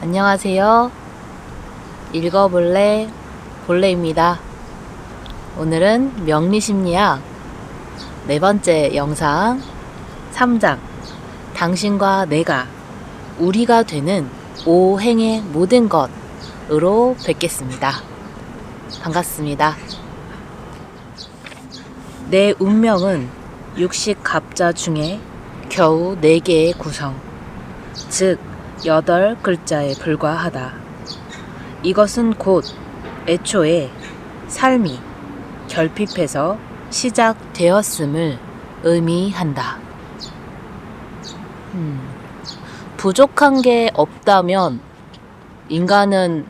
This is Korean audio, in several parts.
안녕하세요. 읽어볼래 볼래입니다. 오늘은 명리심리학 네 번째 영상 3장 당신과 내가 우리가 되는 오행의 모든 것으로 뵙겠습니다. 반갑습니다. 내 운명은 육식갑자 중에 겨우 4개의 구성, 즉 8글자에 불과하다. 이것은 곧 애초에 삶이 결핍해서 시작되었음을 의미한다. 부족한 게 없다면 인간은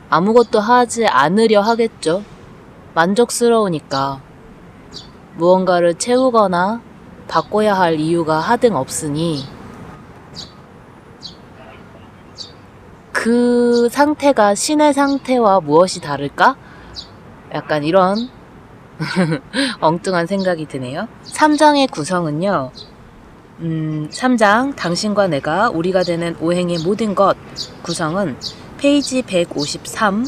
아무것도 하지 않으려 하겠죠. 만족스러우니까. 무언가를 채우거나 바꿔야 할 이유가 하등 없으니 그 상태가 신의 상태와 무엇이 다를까? 약간 이런 엉뚱한 생각이 드네요. 3장의 구성은요. 3장 당신과 내가 우리가 되는 오행의 모든 것 구성은 페이지 153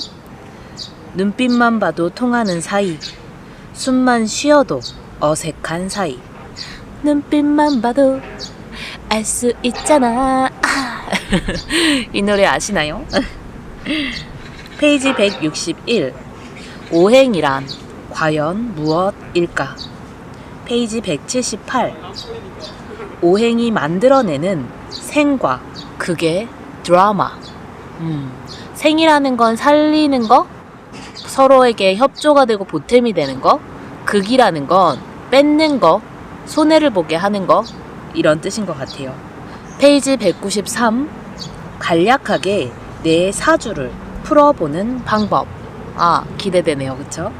눈빛만 봐도 통하는 사이, 숨만 쉬어도 어색한 사이. 눈빛만 봐도 알 수 있잖아. 이 노래 아시나요? 페이지 161 오행이란 과연 무엇일까? 페이지 178 오행이 만들어내는 생과 극의 드라마. 생이라는 건 살리는 거, 서로에게 협조가 되고 보탬이 되는 거, 극이라는 건 뺏는 거, 손해를 보게 하는 거, 이런 뜻인 것 같아요. 페이지 193 간략하게 내 사주를 풀어보는 방법. 기대되네요. 그쵸?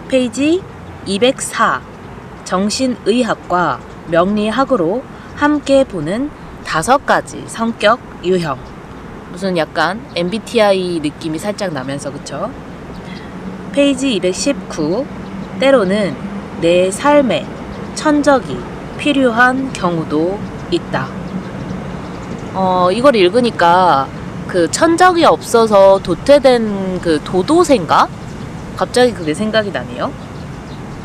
페이지 204 정신의학과 명리학으로 함께 보는 5가지 성격 유형. 무슨 약간 MBTI 느낌이 살짝 나면서, 그쵸? 페이지 219 때로는 내 삶에 천적이 필요한 경우도 있다. 이걸 읽으니까 그 천적이 없어서 도태된 그 도도새인가? 갑자기 그게 생각이 나네요.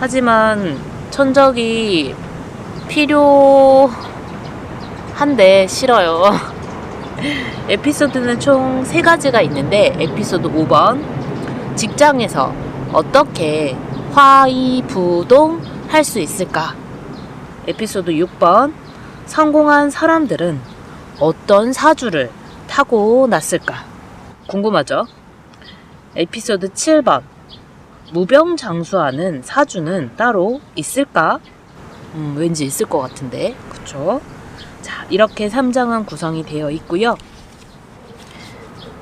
하지만 천적이 필요한데 싫어요. 에피소드는 총 3가지가 있는데 에피소드 5번 직장에서 어떻게 화이부동 할 수 있을까? 에피소드 6번 성공한 사람들은 어떤 사주를 타고났을까? 궁금하죠? 에피소드 7번 무병장수하는 사주는 따로 있을까? 왠지 있을 것 같은데, 그쵸? 자, 이렇게 3장은 구성이 되어 있고요.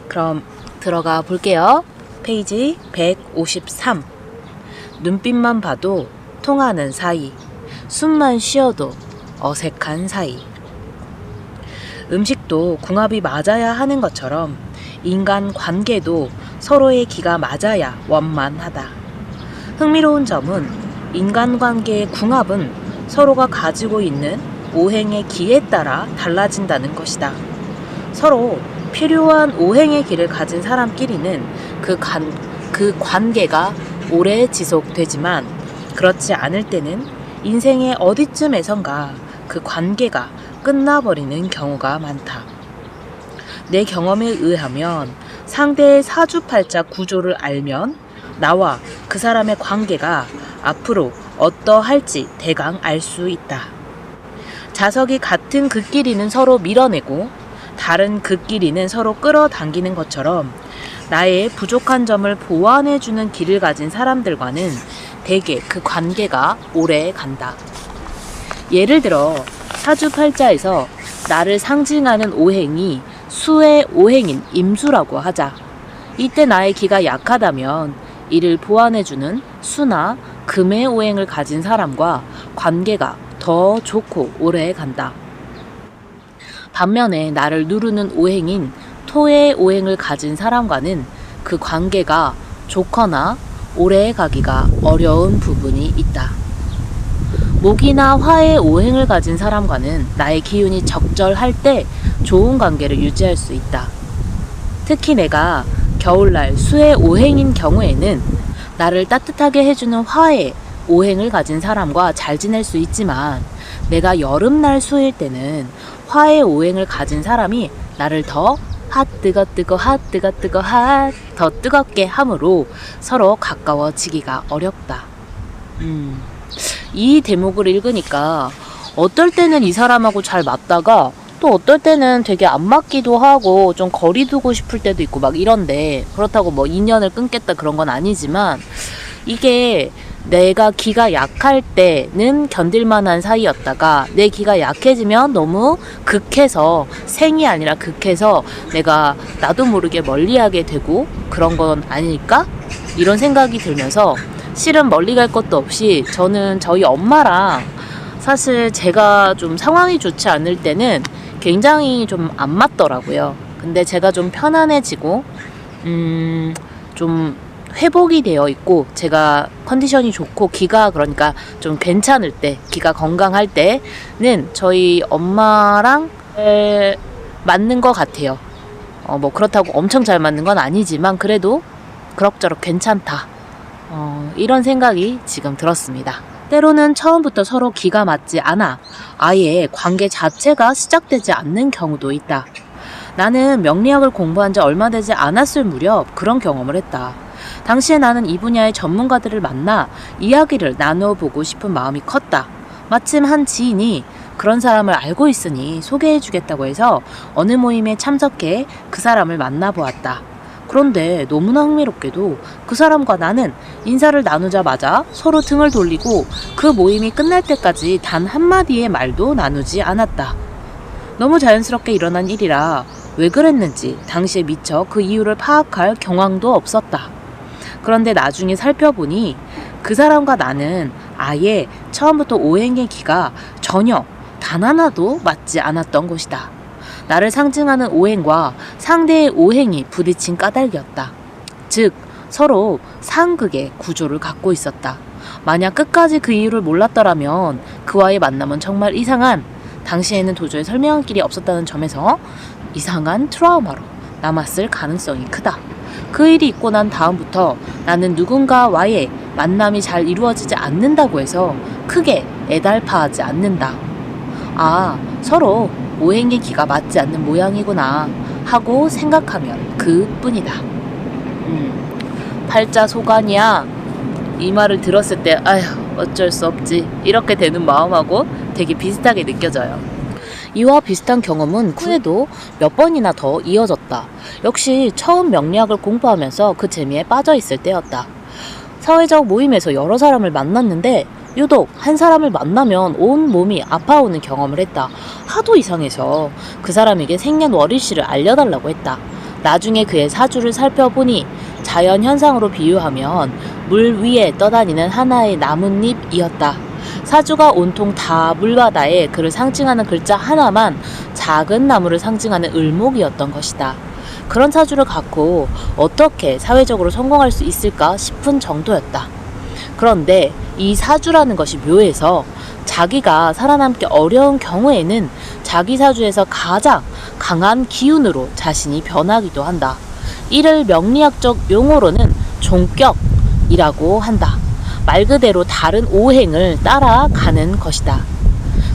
그럼 들어가 볼게요. 페이지 153 눈빛만 봐도 통하는 사이, 숨만 쉬어도 어색한 사이. 음식도 궁합이 맞아야 하는 것처럼 인간 관계도 서로의 기가 맞아야 원만하다. 흥미로운 점은 인간관계의 궁합은 서로가 가지고 있는 오행의 기에 따라 달라진다는 것이다. 서로 필요한 오행의 기를 가진 사람끼리는 그 관계가 오래 지속되지만 그렇지 않을 때는 인생의 어디쯤에선가 그 관계가 끝나버리는 경우가 많다. 내 경험에 의하면 상대의 사주팔자 구조를 알면 나와 그 사람의 관계가 앞으로 어떠할지 대강 알 수 있다. 자석이 같은 극끼리는 서로 밀어내고 다른 극끼리는 서로 끌어당기는 것처럼 나의 부족한 점을 보완해주는 기를 가진 사람들과는 대개 그 관계가 오래 간다. 예를 들어 사주팔자에서 나를 상징하는 오행이 수의 오행인 임수라고 하자. 이때 나의 기가 약하다면 이를 보완해주는 수나 금의 오행을 가진 사람과 관계가 더 좋고 오래 간다. 반면에 나를 누르는 오행인 토의 오행을 가진 사람과는 그 관계가 좋거나 오래 가기가 어려운 부분이 있다. 목이나 화의 오행을 가진 사람과는 나의 기운이 적절할 때 좋은 관계를 유지할 수 있다. 특히 내가 겨울날 수의 오행인 경우에는 나를 따뜻하게 해주는 화의 오행을 가진 사람과 잘 지낼 수 있지만, 내가 여름날 수일 때는 화의 오행을 가진 사람이 나를 더 핫 뜨거 뜨거 핫 뜨거 뜨거 핫 더 뜨겁게 함으로 서로 가까워지기가 어렵다. 이 대목을 읽으니까 어떨 때는 이 사람하고 잘 맞다가 또 어떨 때는 되게 안 맞기도 하고 좀 거리 두고 싶을 때도 있고 막 이런데, 그렇다고 뭐 인연을 끊겠다 그런 건 아니지만, 이게 내가 기가 약할 때는 견딜만한 사이였다가 내 기가 약해지면 너무 극해서, 생이 아니라 극해서 내가 나도 모르게 멀리하게 되고 그런 건 아닐까? 이런 생각이 들면서 실은 멀리 갈 것도 없이 저는 저희 엄마랑 사실 제가 좀 상황이 좋지 않을 때는 굉장히 좀 안 맞더라고요. 근데 제가 좀 편안해지고 좀 회복이 되어 있고 제가 컨디션이 좋고 기가 그러니까 좀 괜찮을 때, 기가 건강할 때는 저희 엄마랑 맞는 것 같아요. 뭐 그렇다고 엄청 잘 맞는 건 아니지만 그래도 그럭저럭 괜찮다. 이런 생각이 지금 들었습니다. 때로는 처음부터 서로 기가 맞지 않아 아예 관계 자체가 시작되지 않는 경우도 있다. 나는 명리학을 공부한 지 얼마 되지 않았을 무렵 그런 경험을 했다. 당시에 나는 이 분야의 전문가들을 만나 이야기를 나눠보고 싶은 마음이 컸다. 마침 한 지인이 그런 사람을 알고 있으니 소개해주겠다고 해서 어느 모임에 참석해 그 사람을 만나보았다. 그런데 너무나 흥미롭게도 그 사람과 나는 인사를 나누자마자 서로 등을 돌리고 그 모임이 끝날 때까지 단 한마디의 말도 나누지 않았다. 너무 자연스럽게 일어난 일이라 왜 그랬는지 당시에 미처 그 이유를 파악할 경황도 없었다. 그런데 나중에 살펴보니 그 사람과 나는 아예 처음부터 오행의 기가 전혀 단 하나도 맞지 않았던 것이다. 나를 상징하는 오행과 상대의 오행이 부딪힌 까닭이었다. 즉 서로 상극의 구조를 갖고 있었다. 만약 끝까지 그 이유를 몰랐더라면 그와의 만남은 정말 이상한, 당시에는 도저히 설명할 길이 없었다는 점에서 이상한 트라우마로 남았을 가능성이 크다. 그 일이 있고 난 다음부터 나는 누군가와의 만남이 잘 이루어지지 않는다고 해서 크게 애달파하지 않는다. 아, 서로 오행의 기가 맞지 않는 모양이구나 하고 생각하면 그뿐이다. 팔자소관이야. 이 말을 들었을 때 아휴 어쩔 수 없지 이렇게 되는 마음하고 되게 비슷하게 느껴져요. 이와 비슷한 경험은 후에도 몇 번이나 더 이어졌다. 역시 처음 명리학을 공부하면서 그 재미에 빠져 있을 때였다. 사회적 모임에서 여러 사람을 만났는데 유독 한 사람을 만나면 온 몸이 아파오는 경험을 했다. 하도 이상해서 그 사람에게 생년월일씨를 알려달라고 했다. 나중에 그의 사주를 살펴보니 자연현상으로 비유하면 물 위에 떠다니는 하나의 나뭇잎이었다. 사주가 온통 다 물바다에 그를 상징하는 글자 하나만 작은 나무를 상징하는 을목이었던 것이다. 그런 사주를 갖고 어떻게 사회적으로 성공할 수 있을까 싶은 정도였다. 그런데 이 사주라는 것이 묘해서 자기가 살아남기 어려운 경우에는 자기 사주에서 가장 강한 기운으로 자신이 변하기도 한다. 이를 명리학적 용어로는 종격이라고 한다. 말 그대로 다른 오행을 따라가는 것이다.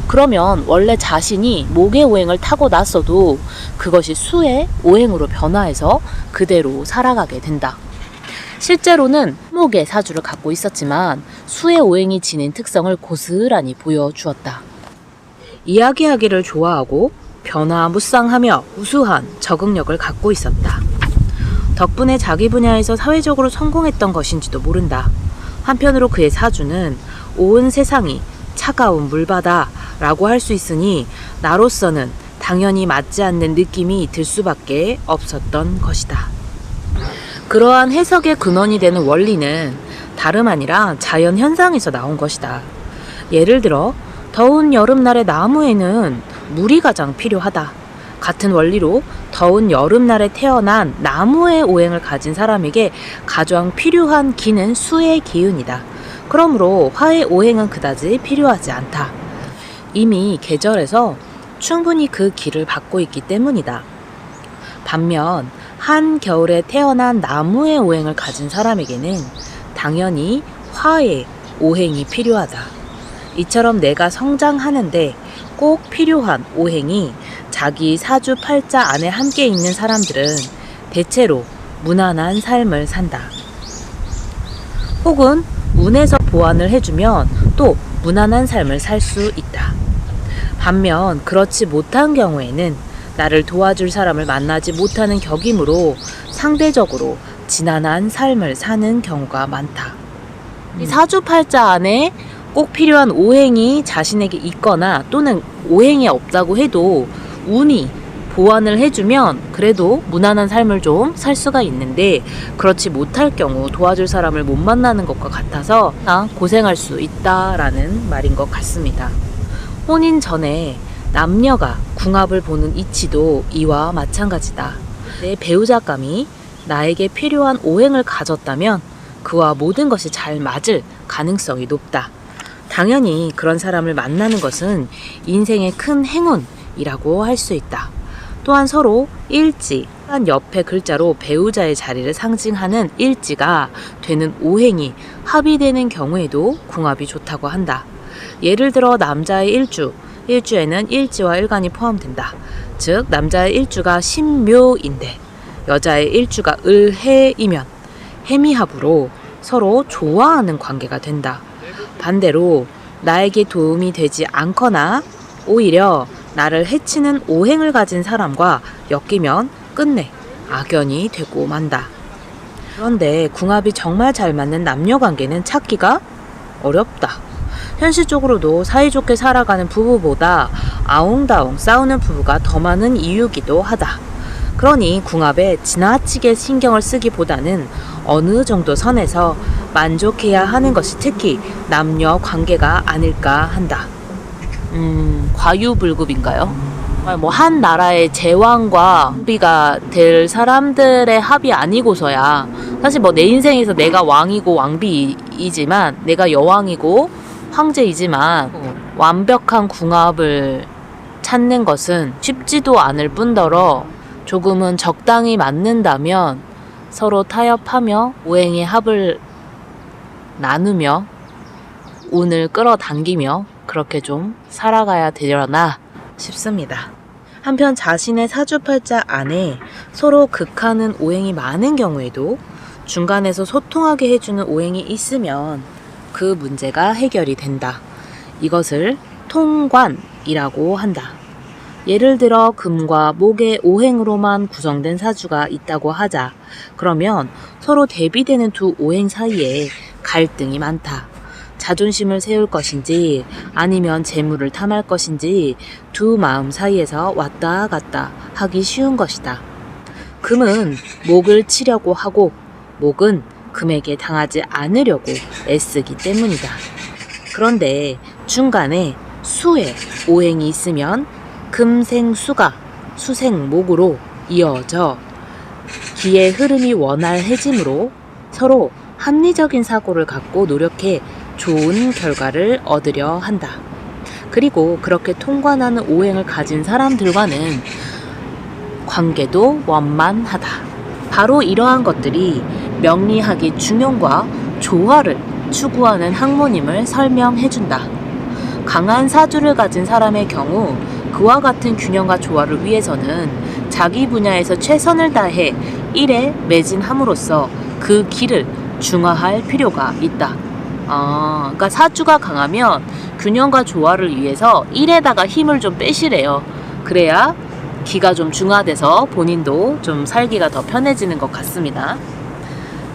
그러면 원래 자신이 목의 오행을 타고났어도 그것이 수의 오행으로 변화해서 그대로 살아가게 된다. 실제로는 목의 사주를 갖고 있었지만 수의 오행이 지닌 특성을 고스란히 보여주었다. 이야기하기를 좋아하고 변화무쌍하며 우수한 적응력을 갖고 있었다. 덕분에 자기 분야에서 사회적으로 성공했던 것인지도 모른다. 한편으로 그의 사주는 온 세상이 차가운 물바다라고 할 수 있으니 나로서는 당연히 맞지 않는 느낌이 들 수밖에 없었던 것이다. 그러한 해석의 근원이 되는 원리는 다름 아니라 자연현상에서 나온 것이다. 예를 들어 더운 여름날의 나무에는 물이 가장 필요하다. 같은 원리로 더운 여름날에 태어난 나무의 오행을 가진 사람에게 가장 필요한 기는 수의 기운이다. 그러므로 화의 오행은 그다지 필요하지 않다. 이미 계절에서 충분히 그 길을 받고 있기 때문이다. 반면 한겨울에 태어난 나무의 오행을 가진 사람에게는 당연히 화의 오행이 필요하다. 이처럼 내가 성장하는데 꼭 필요한 오행이 자기 사주팔자 안에 함께 있는 사람들은 대체로 무난한 삶을 산다. 혹은 운에서 보완을 해주면 또 무난한 삶을 살 수 있다. 반면 그렇지 못한 경우에는 나를 도와줄 사람을 만나지 못하는 격이므로 상대적으로 지난한 삶을 사는 경우가 많다. 이 사주팔자 안에 꼭 필요한 오행이 자신에게 있거나 또는 오행이 없다고 해도 운이 보완을 해주면 그래도 무난한 삶을 좀 살 수가 있는데, 그렇지 못할 경우 도와줄 사람을 못 만나는 것과 같아서 고생할 수 있다라는 말인 것 같습니다. 혼인 전에 남녀가 궁합을 보는 이치도 이와 마찬가지다. 내 배우자감이 나에게 필요한 오행을 가졌다면 그와 모든 것이 잘 맞을 가능성이 높다. 당연히 그런 사람을 만나는 것은 인생의 큰 행운이라고 할 수 있다. 또한 서로 일지, 한 옆에 글자로 배우자의 자리를 상징하는 일지가 되는 오행이 합의되는 경우에도 궁합이 좋다고 한다. 예를 들어 남자의 일주에는 일지와 일간이 포함된다. 즉 남자의 일주가 신묘인데 여자의 일주가 을해이면 해미합으로 서로 좋아하는 관계가 된다. 반대로 나에게 도움이 되지 않거나 오히려 나를 해치는 오행을 가진 사람과 엮이면 끝내 악연이 되고 만다. 그런데 궁합이 정말 잘 맞는 남녀 관계는 찾기가 어렵다. 현실적으로도 사이좋게 살아가는 부부보다 아웅다웅 싸우는 부부가 더 많은 이유기도 하다. 그러니 궁합에 지나치게 신경을 쓰기보다는 어느 정도 선에서 만족해야 하는 것이 특히 남녀 관계가 아닐까 한다. 과유불급인가요? 뭐 한 나라의 제왕과 왕비가 될 사람들의 합이 아니고서야, 사실 뭐 내 인생에서 내가 왕이고 왕비이지만 내가 여왕이고 황제이지만 완벽한 궁합을 찾는 것은 쉽지도 않을 뿐더러 조금은 적당히 맞는다면 서로 타협하며 오행의 합을 나누며 운을 끌어당기며 그렇게 좀 살아가야 되려나 싶습니다. 한편 자신의 사주팔자 안에 서로 극하는 오행이 많은 경우에도 중간에서 소통하게 해주는 오행이 있으면 그 문제가 해결이 된다. 이것을 통관이라고 한다. 예를 들어 금과 목의 오행으로만 구성된 사주가 있다고 하자. 그러면 서로 대비되는 두 오행 사이에 갈등이 많다. 자존심을 세울 것인지 아니면 재물을 탐할 것인지 두 마음 사이에서 왔다 갔다 하기 쉬운 것이다. 금은 목을 치려고 하고 목은 금에게 당하지 않으려고 애쓰기 때문이다. 그런데 중간에 수의 오행이 있으면 금생수가 수생목으로 이어져 기의 흐름이 원활해지므로 서로 합리적인 사고를 갖고 노력해 좋은 결과를 얻으려 한다. 그리고 그렇게 통관하는 오행을 가진 사람들과는 관계도 원만하다. 바로 이러한 것들이 명리학의 중용과 조화를 추구하는 학문임을 설명해준다. 강한 사주를 가진 사람의 경우 그와 같은 균형과 조화를 위해서는 자기 분야에서 최선을 다해 일에 매진함으로써 그 길을 중화할 필요가 있다. 그러니까 사주가 강하면 균형과 조화를 위해서 일에다가 힘을 좀 빼시래요. 그래야 기가 좀 중화돼서 본인도 좀 살기가 더 편해지는 것 같습니다.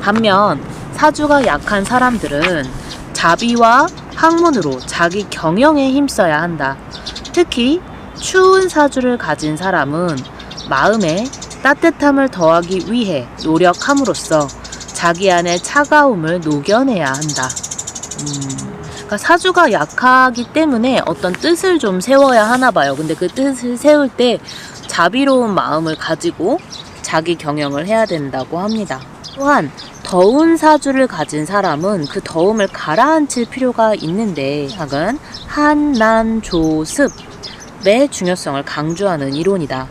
반면 사주가 약한 사람들은 자비와 학문으로 자기 경영에 힘써야 한다. 특히 추운 사주를 가진 사람은 마음에 따뜻함을 더하기 위해 노력함으로써 자기 안의 차가움을 녹여내야 한다. 그러니까 사주가 약하기 때문에 어떤 뜻을 좀 세워야 하나 봐요. 근데 그 뜻을 세울 때 자비로운 마음을 가지고 자기 경영을 해야 된다고 합니다. 또한 더운 사주를 가진 사람은 그 더움을 가라앉힐 필요가 있는데 학은 한난조습 매의 중요성을 강조하는 이론이다.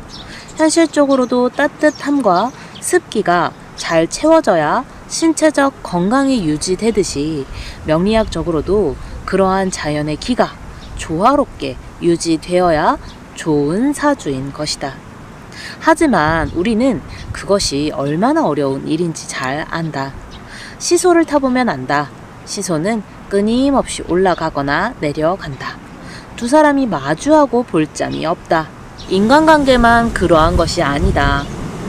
현실적으로도 따뜻함과 습기가 잘 채워져야 신체적 건강이 유지되듯이 명리학적으로도 그러한 자연의 기가 조화롭게 유지되어야 좋은 사주인 것이다. 하지만 우리는 그것이 얼마나 어려운 일인지 잘 안다. 시소를 타보면 안다. 시소는 끊임없이 올라가거나 내려간다. 두 사람이 마주하고 볼짬이 없다. 인간관계만 그러한 것이 아니다.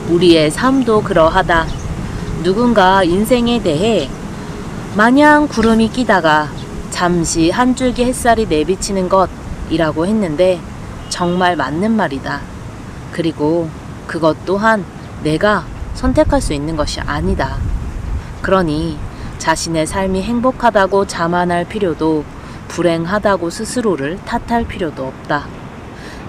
우리의 삶도 그러하다. 누군가 인생에 대해 마냥 구름이 끼다가 잠시 한 줄기 햇살이 내비치는 것이라고 했는데 정말 맞는 말이다. 그리고 그것 또한 내가 선택할 수 있는 것이 아니다. 그러니 자신의 삶이 행복하다고 자만할 필요도 불행하다고 스스로를 탓할 필요도 없다.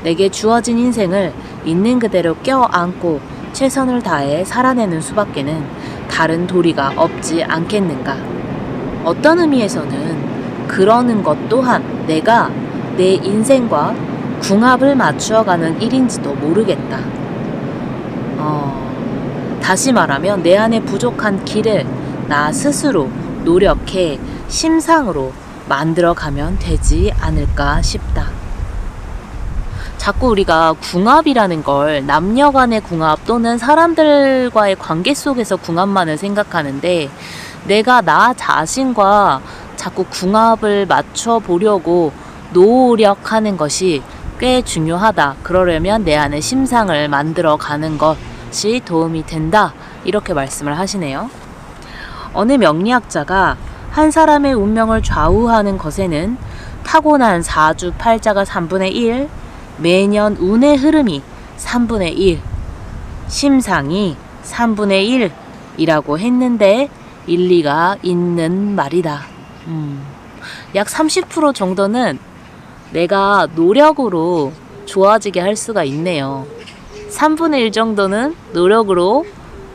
내게 주어진 인생을 있는 그대로 껴안고 최선을 다해 살아내는 수밖에는 다른 도리가 없지 않겠는가. 어떤 의미에서는 그러는 것 또한 내가 내 인생과 궁합을 맞추어가는 일인지도 모르겠다. 다시 말하면 내 안에 부족한 길을 나 스스로 노력해 심상으로 만들어가면 되지 않을까 싶다. 자꾸 우리가 궁합이라는 걸 남녀 간의 궁합 또는 사람들과의 관계 속에서 궁합만을 생각하는데 내가 나 자신과 자꾸 궁합을 맞춰보려고 노력하는 것이 꽤 중요하다. 그러려면 내 안에 심상을 만들어가는 것이 도움이 된다. 이렇게 말씀을 하시네요. 어느 명리학자가 한 사람의 운명을 좌우하는 것에는 타고난 사주팔자가 3분의 1, 매년 운의 흐름이 3분의 1, 심상이 3분의 1이라고 했는데 일리가 있는 말이다. 약 30% 정도는 내가 노력으로 좋아지게 할 수가 있네요. 3분의 1 정도는 노력으로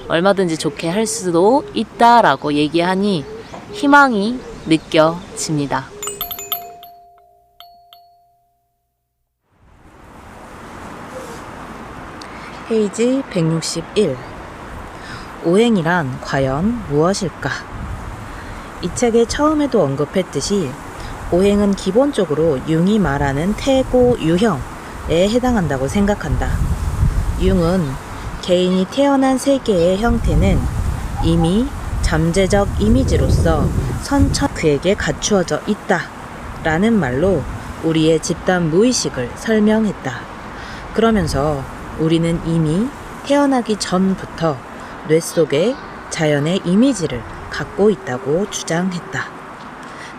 얼마든지 좋게 할 수도 있다라고 얘기하니 희망이 느껴집니다. 페이지 161. 오행이란 과연 무엇일까? 이 책의 처음에도 언급했듯이 오행은 기본적으로 융이 말하는 태고 유형에 해당한다고 생각한다. 융은 개인이 태어난 세계의 형태는 이미 잠재적 이미지로서 선천 그에게 갖추어져 있다 라는 말로 우리의 집단 무의식을 설명했다. 그러면서 우리는 이미 태어나기 전부터 뇌 속에 자연의 이미지를 갖고 있다고 주장했다.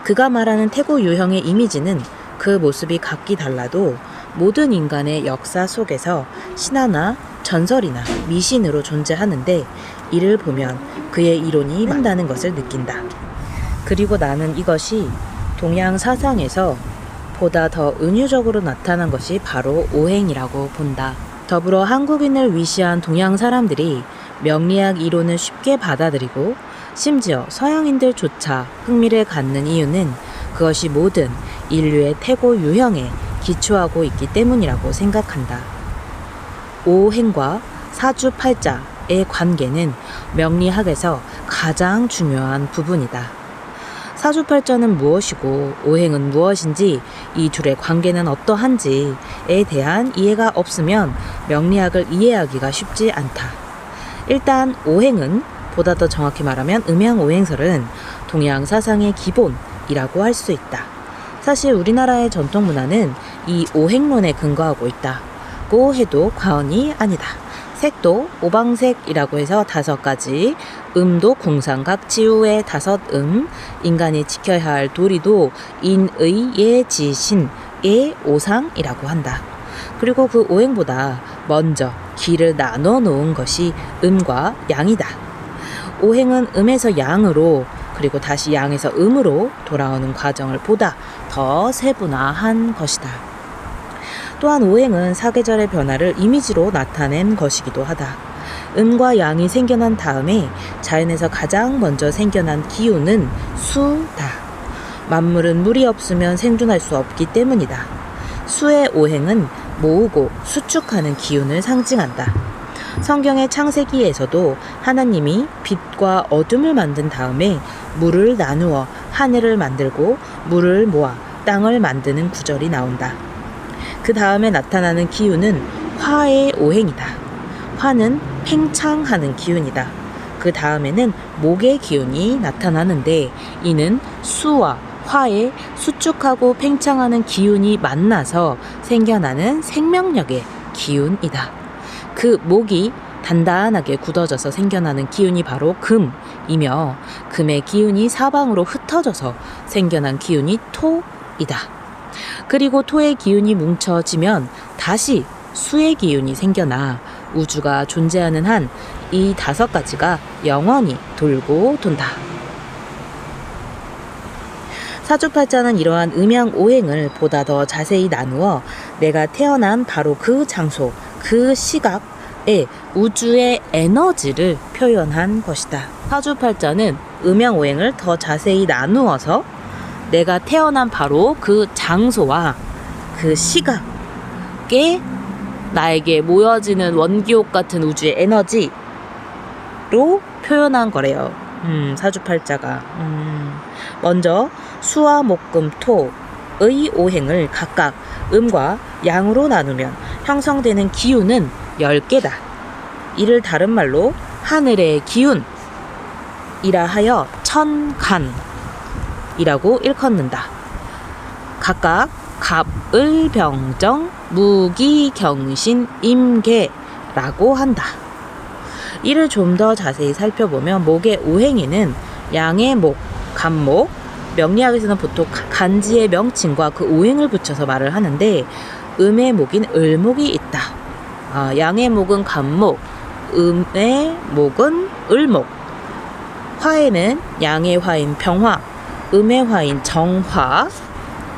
그가 말하는 태고 유형의 이미지는 그 모습이 각기 달라도 모든 인간의 역사 속에서 신화나 전설이나 미신으로 존재하는데 이를 보면 그의 이론이 맞다는 것을 느낀다. 그리고 나는 이것이 동양 사상에서 보다 더 은유적으로 나타난 것이 바로 오행이라고 본다. 더불어 한국인을 위시한 동양 사람들이 명리학 이론을 쉽게 받아들이고 심지어 서양인들조차 흥미를 갖는 이유는 그것이 모든 인류의 태고 유형에 기초하고 있기 때문이라고 생각한다. 오행과 사주팔자의 관계는 명리학에서 가장 중요한 부분이다. 사주팔자는 무엇이고 오행은 무엇인지 이 둘의 관계는 어떠한지에 대한 이해가 없으면 명리학을 이해하기가 쉽지 않다. 일단 오행은 보다 더 정확히 말하면 음양오행설은 동양 사상의 기본이라고 할 수 있다. 사실 우리나라의 전통 문화는 이 오행론에 근거하고 있다고 해도 과언이 아니다. 색도 오방색이라고 해서 5가지, 음도 궁상각지우의 5음, 인간이 지켜야 할 도리도 인의 예지신의 오상이라고 한다. 그리고 그 오행보다 먼저 기를 나눠 놓은 것이 음과 양이다. 오행은 음에서 양으로 그리고 다시 양에서 음으로 돌아오는 과정을 보다 더 세분화한 것이다. 또한 오행은 사계절의 변화를 이미지로 나타낸 것이기도 하다. 음과 양이 생겨난 다음에 자연에서 가장 먼저 생겨난 기운은 수다. 만물은 물이 없으면 생존할 수 없기 때문이다. 수의 오행은 모으고 수축하는 기운을 상징한다. 성경의 창세기에서도 하나님이 빛과 어둠을 만든 다음에 물을 나누어 하늘을 만들고 물을 모아 땅을 만드는 구절이 나온다. 그 다음에 나타나는 기운은 화의 오행이다. 화는 팽창하는 기운이다. 그 다음에는 목의 기운이 나타나는데 이는 수와 화의 수축하고 팽창하는 기운이 만나서 생겨나는 생명력의 기운이다. 그 목이 단단하게 굳어져서 생겨나는 기운이 바로 금이며 금의 기운이 사방으로 흩어져서 생겨난 기운이 토이다. 그리고 토의 기운이 뭉쳐지면 다시 수의 기운이 생겨나 우주가 존재하는 한 이 5가지가 영원히 돌고 돈다. 사주팔자는 이러한 음양오행을 보다 더 자세히 나누어 내가 태어난 바로 그 장소, 그 시각에 우주의 에너지를 표현한 것이다. 사주팔자는 음양오행을 더 자세히 나누어서 내가 태어난 바로 그 장소와 그 시각에 나에게 모여지는 원기옥 같은 우주의 에너지로 표현한 거래요. 사주팔자가. 먼저 수와 목금 토의 오행을 각각 음과 양으로 나누면 형성되는 기운은 10개다. 이를 다른 말로 하늘의 기운이라 하여 천간이라고 일컫는다. 각각 갑을 병정, 무기, 경신, 임계라고 한다. 이를 좀 더 자세히 살펴보면 목의 오행에는 양의 목, 간목, 명리학에서는 보통 간지의 명칭과 그 오행을 붙여서 말을 하는데 음의 목인 을목이 있다. 양의 목은 간목, 음의 목은 을목, 화에는 양의 화인 병화, 음의 화인 정화,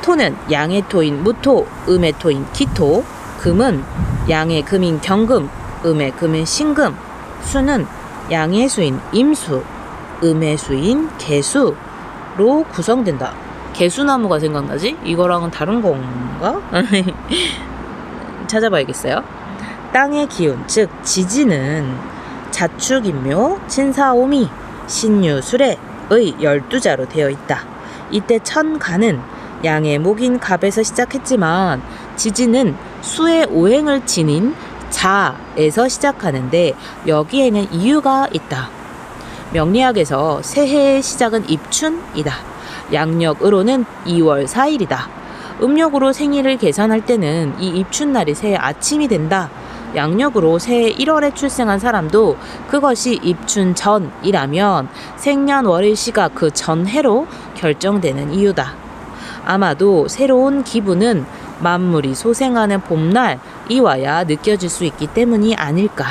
토는 양의 토인 무토, 음의 토인 기토, 금은 양의 금인 경금, 음의 금인 신금, 수는 양의 수인 임수, 음의 수인 개수로 구성된다. 개수나무가 생각나지? 이거랑은 다른 건가? 찾아봐야겠어요. 땅의 기운, 즉 지지는 자축인묘, 친사오미, 신유술의 12자로 되어 있다. 이때 천간은 양의 목인 갑에서 시작했지만 지지는 수의 오행을 지닌 자에서 시작하는데 여기에는 이유가 있다. 명리학에서 새해의 시작은 입춘이다. 양력으로는 2월 4일이다. 음력으로 생일을 계산할 때는 이 입춘날이 새해 아침이 된다. 양력으로 새해 1월에 출생한 사람도 그것이 입춘 전이라면 생년월일시가 그 전해로 결정되는 이유다. 아마도 새로운 기분은 만물이 소생하는 봄날이 와야 느껴질 수 있기 때문이 아닐까.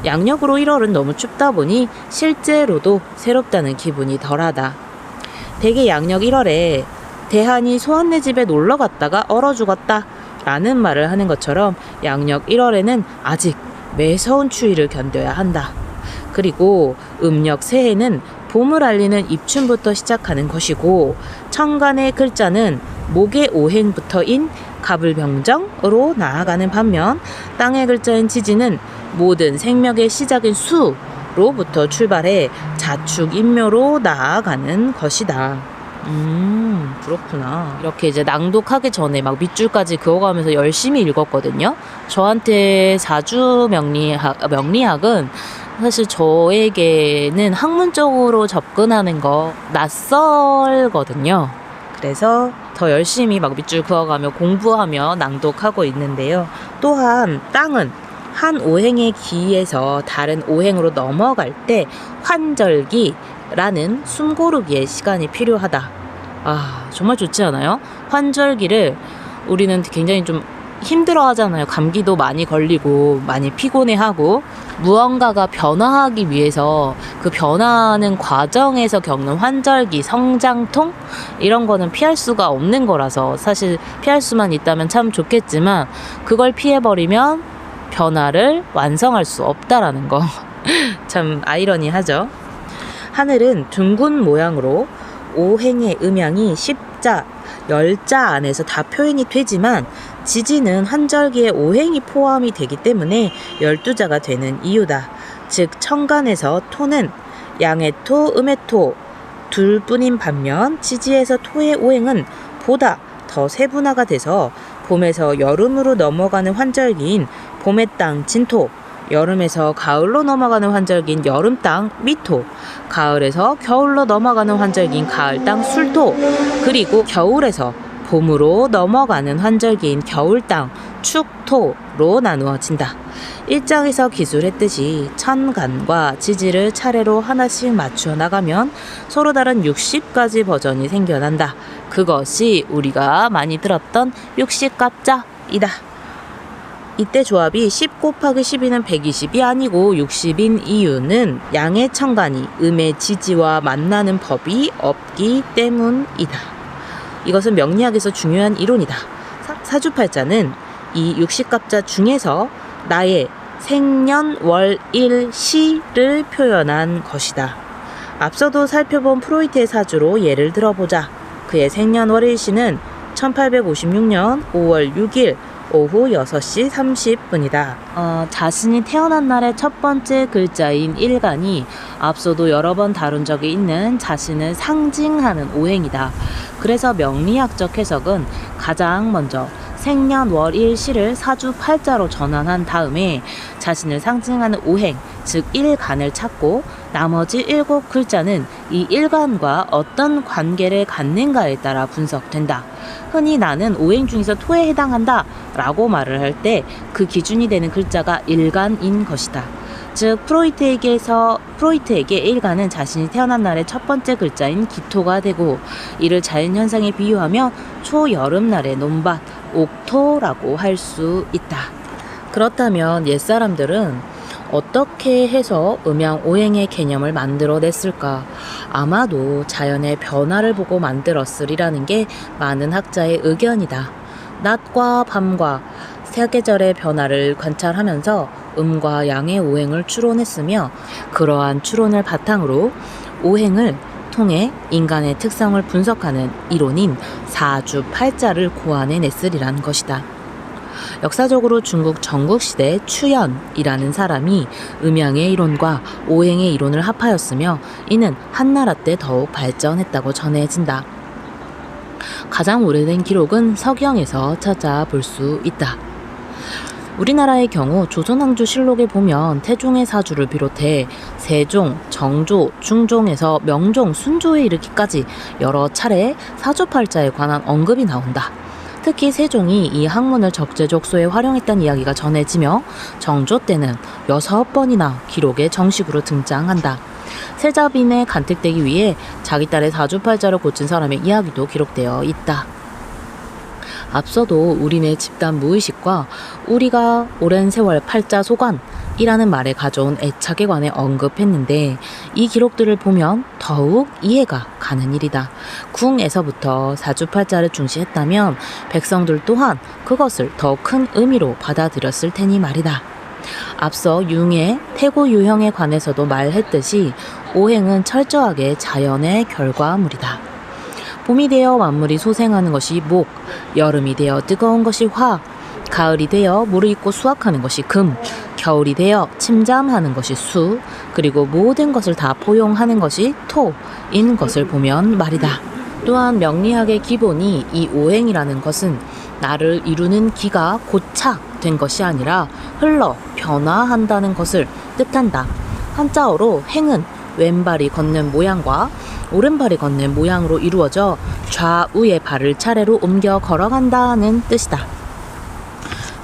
양력으로 1월은 너무 춥다 보니 실제로도 새롭다는 기분이 덜하다. 대개 양력 1월에 대한이 소원네 집에 놀러 갔다가 얼어 죽었다 라는 말을 하는 것처럼 양력 1월에는 아직 매서운 추위를 견뎌야 한다. 그리고 음력 새해는 봄을 알리는 입춘부터 시작하는 것이고 천간의 글자는 목의 오행부터인 갑을병정으로 나아가는 반면 땅의 글자인 지지는 모든 생명의 시작인 수로부터 출발해 자축인묘로 나아가는 것이다. 그렇구나. 이렇게 이제 낭독하기 전에 막 밑줄까지 그어가면서 열심히 읽었거든요. 저한테 사주 명리학은 사실 저에게는 학문적으로 접근하는 거 낯설거든요. 그래서 더 열심히 막 밑줄 그어가며 공부하며 낭독하고 있는데요. 또한 땅은 한 오행의 기에서 다른 오행으로 넘어갈 때 환절기라는 숨고르기의 시간이 필요하다. 정말 좋지 않아요? 환절기를 우리는 굉장히 좀 힘들어 하잖아요. 감기도 많이 걸리고 많이 피곤해하고 무언가가 변화하기 위해서 그 변화하는 과정에서 겪는 환절기, 성장통 이런 거는 피할 수가 없는 거라서 사실 피할 수만 있다면 참 좋겠지만 그걸 피해버리면 변화를 완성할 수 없다라는 거 참 아이러니하죠. 하늘은 둥근 모양으로 오행의 음양이 10자, 10자 안에서 다 표현이 되지만 지지는 환절기에 오행이 포함이 되기 때문에 12자가 되는 이유다. 즉 천간에서 토는 양의 토, 음의 토 둘뿐인 반면 지지에서 토의 오행은 보다 더 세분화가 돼서 봄에서 여름으로 넘어가는 환절기인 봄의 땅 진토, 여름에서 가을로 넘어가는 환절기인 여름 땅 미토, 가을에서 겨울로 넘어가는 환절기인 가을 땅 술토, 그리고 겨울에서 봄으로 넘어가는 환절기인 겨울 땅 축토로 나누어진다. 일장에서 기술했듯이 천간과 지지를 차례로 하나씩 맞추어 나가면 서로 다른 60가지 버전이 생겨난다. 그것이 우리가 많이 들었던 60갑자이다. 이때 조합이 10 곱하기 12는 120이 아니고 60인 이유는 양의 천간이 음의 지지와 만나는 법이 없기 때문이다. 이것은 명리학에서 중요한 이론이다. 사주팔자는 이 60갑자 중에서 나의 생년월일시를 표현한 것이다. 앞서도 살펴본 프로이트의 사주로 예를 들어보자. 그의 생년월일시는 1856년 5월 6일 오후 6시 30분이다. 자신이 태어난 날의 첫 번째 글자인 일간이 앞서도 여러 번 다룬 적이 있는 자신을 상징하는 오행이다. 그래서 명리학적 해석은 가장 먼저 생년월일시를 사주팔자로 전환한 다음에 자신을 상징하는 오행, 즉 일간을 찾고 나머지 7글자는 이 일간과 어떤 관계를 갖는가에 따라 분석된다. 흔히 나는 오행 중에서 토에 해당한다 라고 말을 할 때 그 기준이 되는 글자가 일간인 것이다. 즉 프로이트에게 일간은 자신이 태어난 날의 첫 번째 글자인 기토가 되고, 이를 자연현상에 비유하며 초여름날의 논밭, 옥토라고 할 수 있다. 그렇다면 옛사람들은 어떻게 해서 음양오행의 개념을 만들어냈을까? 아마도 자연의 변화를 보고 만들었으리라는 게 많은 학자의 의견이다. 낮과 밤과 사계절의 변화를 관찰하면서 음과 양의 오행을 추론했으며, 그러한 추론을 바탕으로 오행을 통해 인간의 특성을 분석하는 이론인 사주팔자를 고안해냈으리란 것이다. 역사적으로 중국 전국시대 추연이라는 사람이 음양의 이론과 오행의 이론을 합하였으며, 이는 한나라 때 더욱 발전했다고 전해진다. 가장 오래된 기록은 석영에서 찾아볼 수 있다. 우리나라의 경우 조선왕조실록에 보면 태종의 사주를 비롯해 세종, 정조, 중종에서 명종, 순조에 이르기까지 여러 차례 사주팔자에 관한 언급이 나온다. 특히 세종이 이 학문을 적재적소에 활용했다는 이야기가 전해지며 정조 때는 6번이나 기록에 정식으로 등장한다. 세자빈에 간택되기 위해 자기 딸의 사주팔자를 고친 사람의 이야기도 기록되어 있다. 앞서도 우리네 집단 무의식과 우리가 오랜 세월 팔자 소관이라는 말에 가져온 애착에 관해 언급했는데, 이 기록들을 보면 더욱 이해가 가는 일이다. 궁에서부터 사주팔자를 중시했다면 백성들 또한 그것을 더 큰 의미로 받아들였을 테니 말이다. 앞서 융의 태고 유형에 관해서도 말했듯이 오행은 철저하게 자연의 결과물이다. 봄이 되어 만물이 소생하는 것이 목, 여름이 되어 뜨거운 것이 화, 가을이 되어 무르익고 수확하는 것이 금, 겨울이 되어 침잠하는 것이 수, 그리고 모든 것을 다 포용하는 것이 토인 것을 보면 말이다. 또한 명리학의 기본이 이 오행이라는 것은 나를 이루는 기가 고착된 것이 아니라 흘러 변화한다는 것을 뜻한다. 한자어로 행은 왼발이 걷는 모양과 오른발이 걷는 모양으로 이루어져 좌우의 발을 차례로 옮겨 걸어간다는 뜻이다.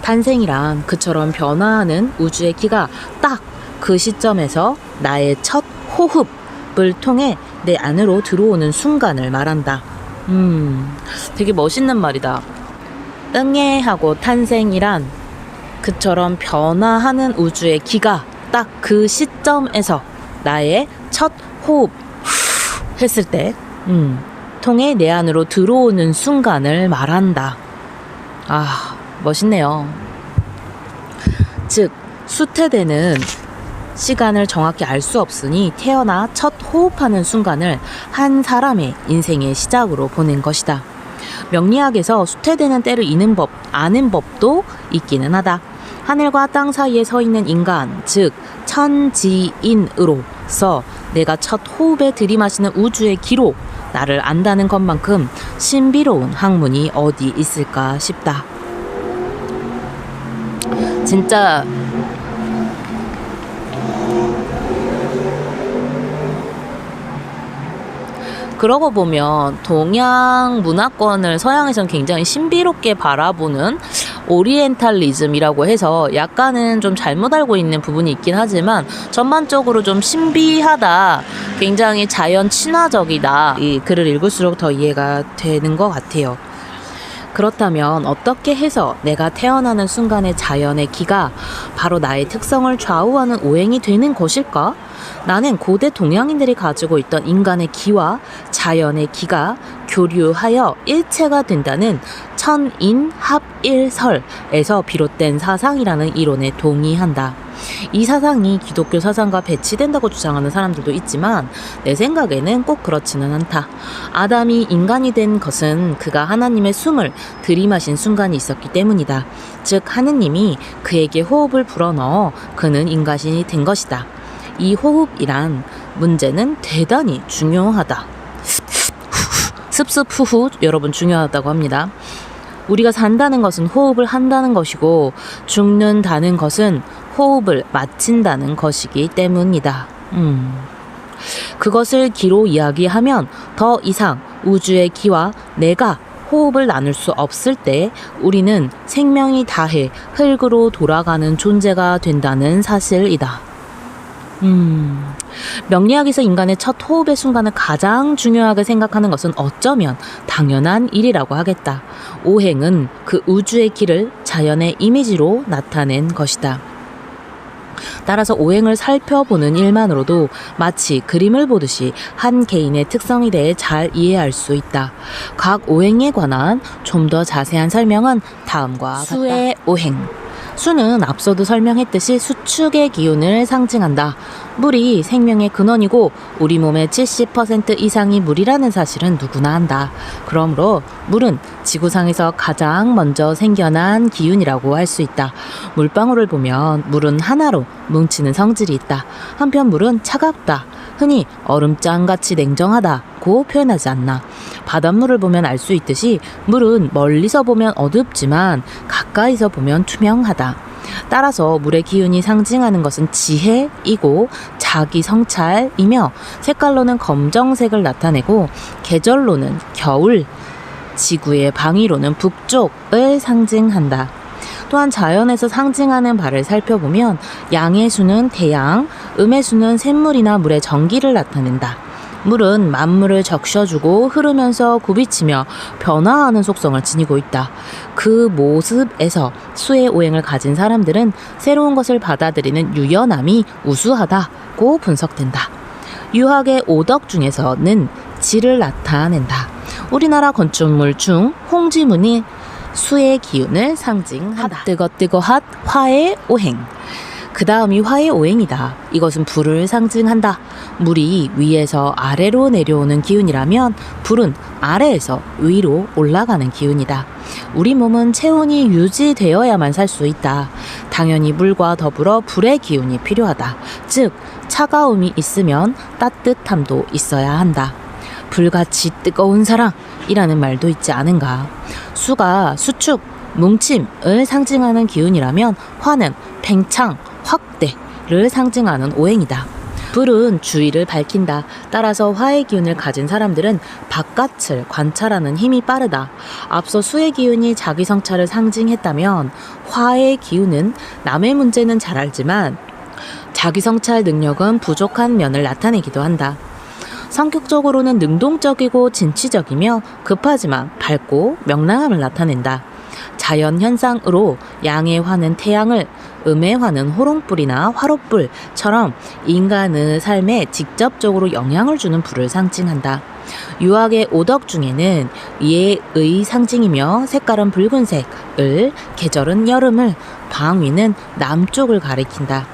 탄생이란 그처럼 변화하는 우주의 기가 딱 그 시점에서 나의 첫 호흡을 통해 내 안으로 들어오는 순간을 말한다. 되게 멋있는 말이다. 응애하고 탄생이란 그처럼 변화하는 우주의 기가 딱 그 시점에서 나의 첫 호흡 했을 때 통해 내 안으로 들어오는 순간을 말한다. 아, 멋있네요. 즉 수태되는 시간을 정확히 알 수 없으니 태어나 첫 호흡하는 순간을 한 사람의 인생의 시작으로 보낸 것이다. 명리학에서 수태되는 때를 아는 법도 있기는 하다. 하늘과 땅 사이에 서 있는 인간, 즉 천지인으로서 내가 첫 호흡에 들이마시는 우주의 기로 나를 안다는 것만큼 신비로운 학문이 어디 있을까 싶다. 진짜 그러고 보면 동양 문화권을 서양에서는 굉장히 신비롭게 바라보는 오리엔탈리즘이라고 해서 약간은 좀 잘못 알고 있는 부분이 있긴 하지만 전반적으로 좀 신비하다, 굉장히 자연 친화적이다. 이 글을 읽을수록 더 이해가 되는 것 같아요. 그렇다면 어떻게 해서 내가 태어나는 순간의 자연의 기가 바로 나의 특성을 좌우하는 오행이 되는 것일까? 나는 고대 동양인들이 가지고 있던 인간의 기와 자연의 기가 교류하여 일체가 된다는 천인합일설에서 비롯된 사상이라는 이론에 동의한다. 이 사상이 기독교 사상과 배치된다고 주장하는 사람들도 있지만 내 생각에는 꼭 그렇지는 않다. 아담이 인간이 된 것은 그가 하나님의 숨을 들이마신 순간이 있었기 때문이다. 즉 하느님이 그에게 호흡을 불어넣어 그는 인간이 된 것이다. 이 호흡이란 문제는 대단히 중요하다. 습습후후 여러분 중요하다고 합니다. 우리가 산다는 것은 호흡을 한다는 것이고 죽는다는 것은 호흡을 마친다는 것이기 때문이다. 그것을 기로 이야기하면 더 이상 우주의 기와 내가 호흡을 나눌 수 없을 때 우리는 생명이 다해 흙으로 돌아가는 존재가 된다는 사실이다. 명리학에서 인간의 첫 호흡의 순간을 가장 중요하게 생각하는 것은 어쩌면 당연한 일이라고 하겠다. 오행은 그 우주의 길을 자연의 이미지로 나타낸 것이다. 따라서 오행을 살펴보는 일만으로도 마치 그림을 보듯이 한 개인의 특성에 대해 잘 이해할 수 있다. 각 오행에 관한 좀 더 자세한 설명은 다음과 같다. 수의 오행. 수는 앞서도 설명했듯이 수축의 기운을 상징한다. 물이 생명의 근원이고 우리 몸의 70% 이상이 물이라는 사실은 누구나 안다. 그러므로 물은 지구상에서 가장 먼저 생겨난 기운이라고 할 수 있다. 물방울을 보면 물은 하나로 뭉치는 성질이 있다. 한편 물은 차갑다. 흔히 얼음장같이 냉정하다고 표현하지 않나. 바닷물을 보면 알 수 있듯이 물은 멀리서 보면 어둡지만 가까이서 보면 투명하다. 따라서 물의 기운이 상징하는 것은 지혜이고 자기 성찰이며 색깔로는 검정색을 나타내고 계절로는 겨울, 지구의 방위로는 북쪽을 상징한다. 또한 자연에서 상징하는 바를 살펴보면 양의 수는 태양, 음의 수는 샘물이나 물의 전기를 나타낸다. 물은 만물을 적셔주고 흐르면서 굽이치며 변화하는 속성을 지니고 있다. 그 모습에서 수의 오행을 가진 사람들은 새로운 것을 받아들이는 유연함이 우수하다고 분석된다. 유학의 오덕 중에서는 지를 나타낸다. 우리나라 건축물 중 홍지문이 수의 기운을 상징한다. 뜨거뜨거핫 화의 오행. 그 다음이 화의 오행이다. 이것은 불을 상징한다. 물이 위에서 아래로 내려오는 기운이라면 불은 아래에서 위로 올라가는 기운이다. 우리 몸은 체온이 유지되어야만 살 수 있다. 당연히 물과 더불어 불의 기운이 필요하다. 즉 차가움이 있으면 따뜻함도 있어야 한다. 불같이 뜨거운 사랑이라는 말도 있지 않은가. 수가 수축, 뭉침을 상징하는 기운이라면 화는 팽창, 확대를 상징하는 오행이다. 불은 주위를 밝힌다. 따라서 화의 기운을 가진 사람들은 바깥을 관찰하는 힘이 빠르다. 앞서 수의 기운이 자기 성찰을 상징했다면 화의 기운은 남의 문제는 잘 알지만 자기 성찰 능력은 부족한 면을 나타내기도 한다. 성격적으로는 능동적이고 진취적이며 급하지만 밝고 명랑함을 나타낸다. 자연 현상으로 양의 화는 태양을, 음의 화는 호롱불이나 화롯불처럼 인간의 삶에 직접적으로 영향을 주는 불을 상징한다. 유학의 오덕 중에는 예의 상징이며 색깔은 붉은색을, 계절은 여름을, 방위는 남쪽을 가리킨다.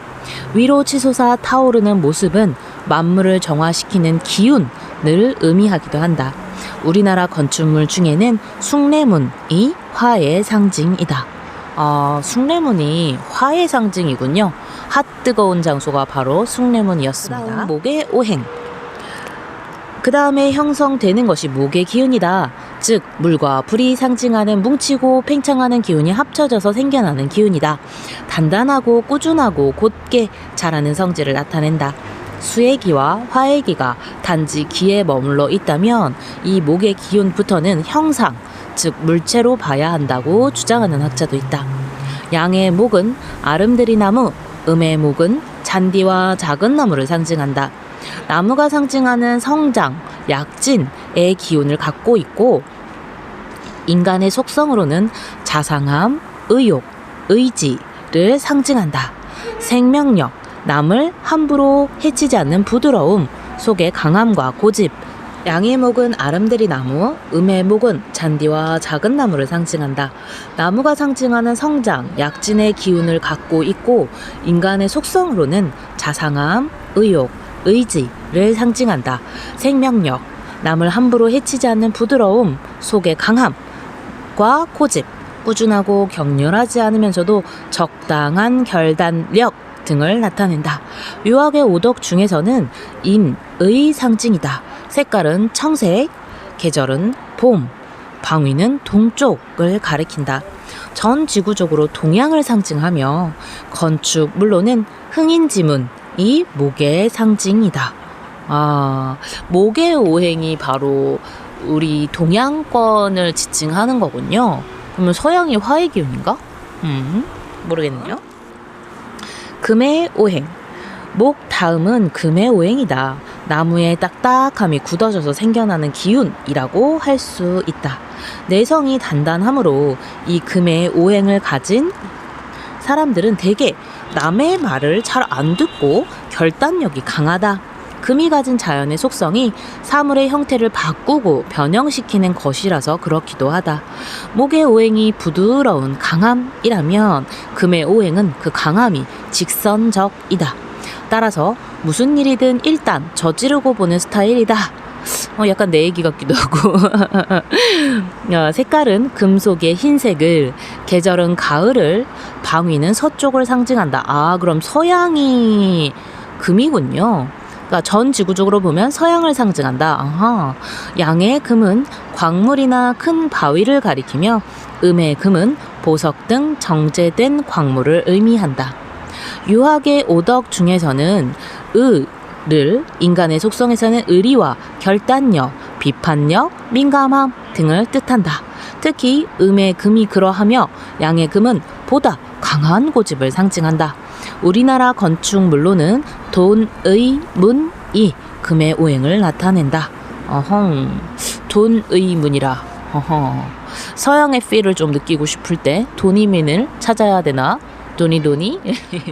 위로 치솟아 타오르는 모습은 만물을 정화시키는 기운을 의미하기도 한다. 우리나라 건축물 중에는 숭례문이 화의 상징이다. 숭례문이 화의 상징이군요. 핫 뜨거운 장소가 바로 숭례문이었습니다. 그다음 목의 오행. 그 다음에 형성되는 것이 목의 기운이다. 즉 물과 불이 상징하는 뭉치고 팽창하는 기운이 합쳐져서 생겨나는 기운이다. 단단하고 꾸준하고 곧게 자라는 성질을 나타낸다. 수의 기와 화의 기가 단지 기에 머물러 있다면 이 목의 기운부터는 형상, 즉 물체로 봐야 한다고 주장하는 학자도 있다. 양의 목은 아름드리 나무, 음의 목은 잔디와 작은 나무를 상징한다. 나무가 상징하는 성장, 약진의 기운을 갖고 있고 인간의 속성으로는 자상함, 의욕, 의지를 상징한다. 생명력, 남을 함부로 해치지 않는 부드러움, 속의 강함과 고집. 양의 목은 아름드리 나무, 음의 목은 잔디와 작은 나무를 상징한다. 나무가 상징하는 성장, 약진의 기운을 갖고 있고 인간의 속성으로는 자상함, 의욕, 의지를 상징한다. 생명력, 남을 함부로 해치지 않는 부드러움, 속의 강함과 고집, 꾸준하고 격렬하지 않으면서도 적당한 결단력 등을 나타낸다. 유학의 오덕 중에서는 인의 상징이다. 색깔은 청색, 계절은 봄, 방위는 동쪽을 가리킨다. 전 지구적으로 동양을 상징하며 건축물로는 흥인지문이 목의 상징이다. 목의 오행이 바로 우리 동양권을 지칭하는 거군요. 그러면 서양이 화의 기운인가? 모르겠네요. 금의 오행. 목 다음은 금의 오행이다. 나무의 딱딱함이 굳어져서 생겨나는 기운이라고 할 수 있다. 내성이 단단하므로 이 금의 오행을 가진 사람들은 대개 남의 말을 잘 안 듣고 결단력이 강하다. 금이 가진 자연의 속성이 사물의 형태를 바꾸고 변형시키는 것이라서 그렇기도 하다. 목의 오행이 부드러운 강함이라면 금의 오행은 그 강함이 직선적이다. 따라서 무슨 일이든 일단 저지르고 보는 스타일이다. 약간 내 얘기 같기도 하고. 색깔은 금속의 흰색을, 계절은 가을을, 방위는 서쪽을 상징한다. 그럼 서양이 금이군요. 그러니까 전 지구적으로 보면 서양을 상징한다. 양의 금은 광물이나 큰 바위를 가리키며 음의 금은 보석 등 정제된 광물을 의미한다. 유학의 오덕 중에서는 의를 인간의 속성에서는 의리와 결단력, 비판력, 민감함 등을 뜻한다. 특히 음의 금이 그러하며 양의 금은 보다 강한 고집을 상징한다. 우리나라 건축물로는 돈의 문이 금의 오행을 나타낸다. 돈의 문이라. 서양의 필을 좀 느끼고 싶을 때 돈이민을 찾아야 되나? 돈이?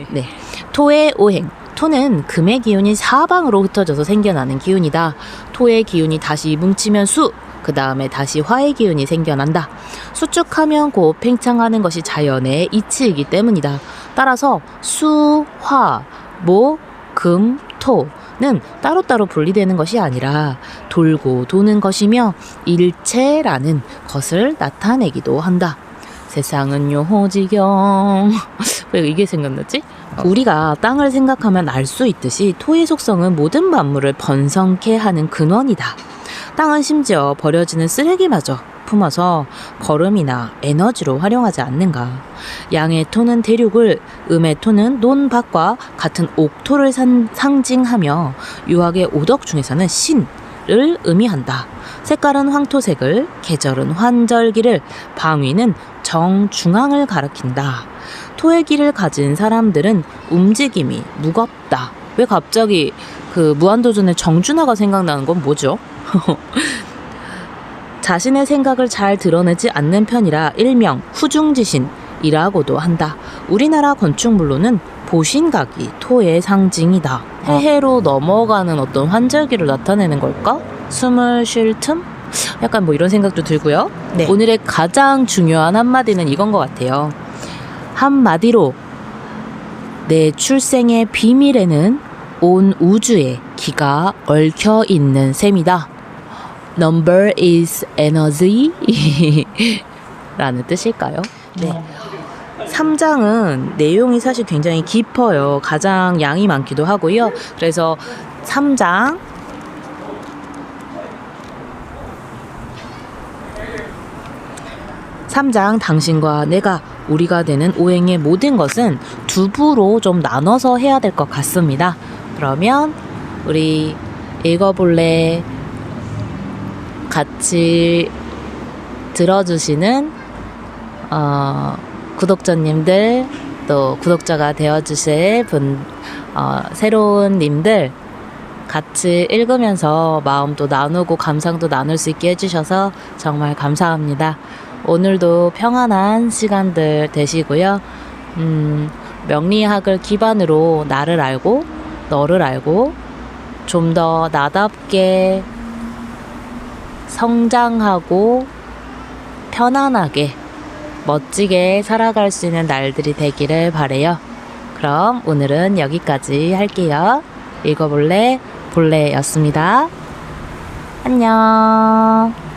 네. 토의 오행. 토는 금의 기운이 사방으로 흩어져서 생겨나는 기운이다. 토의 기운이 다시 뭉치면 수, 그 다음에 다시 화의 기운이 생겨난다. 수축하면 곧 팽창하는 것이 자연의 이치이기 때문이다. 따라서 수, 화, 목, 금, 토는 따로따로 분리되는 것이 아니라 돌고 도는 것이며 일체라는 것을 나타내기도 한다. 세상은 요호지경. 왜 이게 생각났지? 우리가 땅을 생각하면 알 수 있듯이 토의 속성은 모든 만물을 번성케 하는 근원이다. 땅은 심지어 버려지는 쓰레기마저 품어서 거름이나 에너지로 활용하지 않는가. 양의 토는 대륙을, 음의 토는 논밭과 같은 옥토를 상징하며 유학의 오덕 중에서는 신을 의미한다. 색깔은 황토색을, 계절은 환절기를, 방위는 정중앙을 가리킨다. 토의 기를 가진 사람들은 움직임이 무겁다. 왜 갑자기 그 무한도전의 정준하가 생각나는 건 뭐죠? 자신의 생각을 잘 드러내지 않는 편이라 일명 후중지신이라고도 한다. 우리나라 건축물로는 보신각이 토의 상징이다. 해해로 넘어가는 어떤 환절기를 나타내는 걸까? 숨을 쉴 틈? 약간 뭐 이런 생각도 들고요. 네. 오늘의 가장 중요한 한마디는 이건 것 같아요. 한마디로 내 출생의 비밀에는 온 우주에 기가 얽혀 있는 셈이다. Number is energy 라는 뜻일까요? 네. 3장은 내용이 사실 굉장히 깊어요. 가장 양이 많기도 하고요. 그래서 3장 당신과 내가 우리가 되는 오행의 모든 것은 두 부로 좀 나눠서 해야 될 것 같습니다. 그러면 우리 읽어볼래 같이 들어주시는 구독자님들 또 구독자가 되어주실 새로운 님들 같이 읽으면서 마음도 나누고 감상도 나눌 수 있게 해주셔서 정말 감사합니다. 오늘도 평안한 시간들 되시고요. 명리학을 기반으로 나를 알고 너를 알고 좀 더 나답게 성장하고 편안하게 멋지게 살아갈 수 있는 날들이 되기를 바래요. 그럼 오늘은 여기까지 할게요. 읽어볼래 볼래였습니다. 안녕.